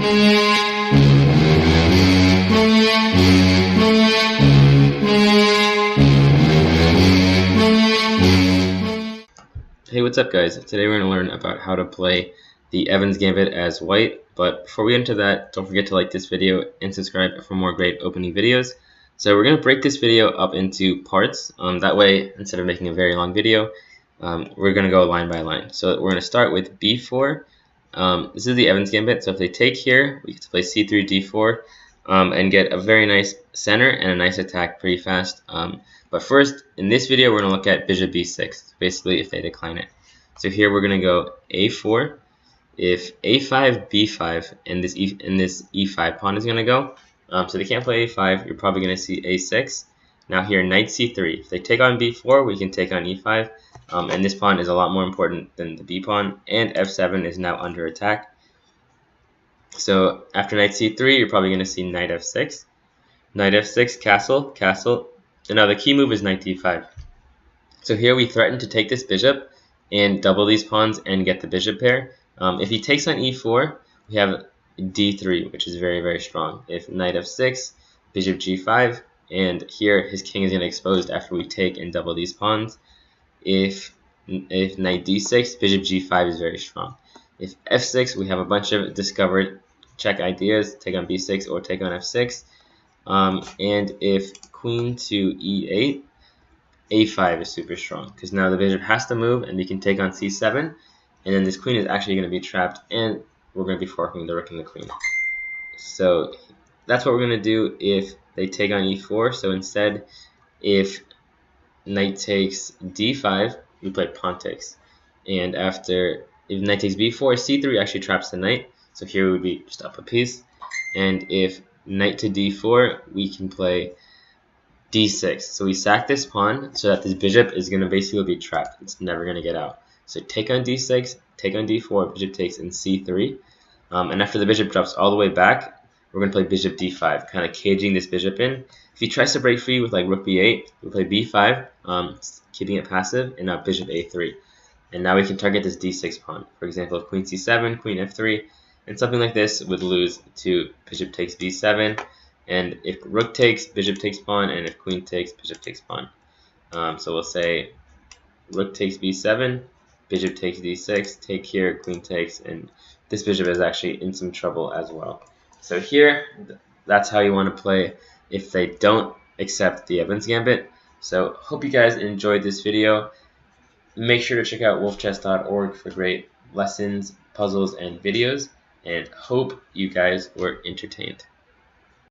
Hey, what's up guys? Today we're going to learn about how to play the Evans Gambit as white, but before we get into that, don't forget to like this video and subscribe for more great opening videos. So we're going to break this video up into parts, that way instead of making a very long video, we're going to go line by line. So we're going to start with b4. This is the Evans Gambit, so if they take here, we get to play c3, d4, and get a very nice center and a nice attack pretty fast. But first, in this video, we're going to look at bishop b6, basically if they decline it. So here we're going to go a4. If a5, b5, and this e5 pawn is going to go, so they can't play a5, you're probably going to see a6. Now here, knight c3. If they take on b4, we can take on e5, and this pawn is a lot more important than the b pawn, and f7 is now under attack. So after knight c3, you're probably going to see knight f6. Knight f6, castle, castle. And now the key move is knight d5. So here we threaten to take this bishop and double these pawns and get the bishop pair. If he takes on e4, we have d3, which is very, very strong. If knight f6, bishop g5, and here his king is going to expose after we take and double these pawns. If knight d6, bishop g5 is very strong. If f6, we have a bunch of discovered check ideas, take on b6 or take on f6. And if queen to e8, a5 is super strong because now the bishop has to move and we can take on c7, and then this queen is actually going to be trapped and we're going to be forking the rook and the queen. So that's what we're going to do if they take on e4. So instead, if knight takes d5, we play pawn takes, and if knight takes b4, c3 actually traps the knight, so here we would be just up a piece. And if knight to d4, we can play d6. So we sack this pawn so that this bishop is going to basically be trapped. It's never going to get out. So take on d6, take on d4, bishop takes in c3. And after the bishop drops all the way back, we're going to play bishop d5, kind of caging this bishop in. If he tries to break free with like rook b8, we play b5, keeping it passive, and now bishop a3. And now we can target this d6 pawn. For example, if queen c7, queen f3, and something like this would lose to bishop takes b7. And if rook takes, bishop takes pawn, and if queen takes, bishop takes pawn. So we'll say rook takes b7, bishop takes d6, take here, queen takes, and this bishop is actually in some trouble as well. So here, that's how you want to play if they don't accept the Evans Gambit. So hope you guys enjoyed this video. Make sure to check out wolfchess.org for great lessons, puzzles, and videos, and hope you guys were entertained.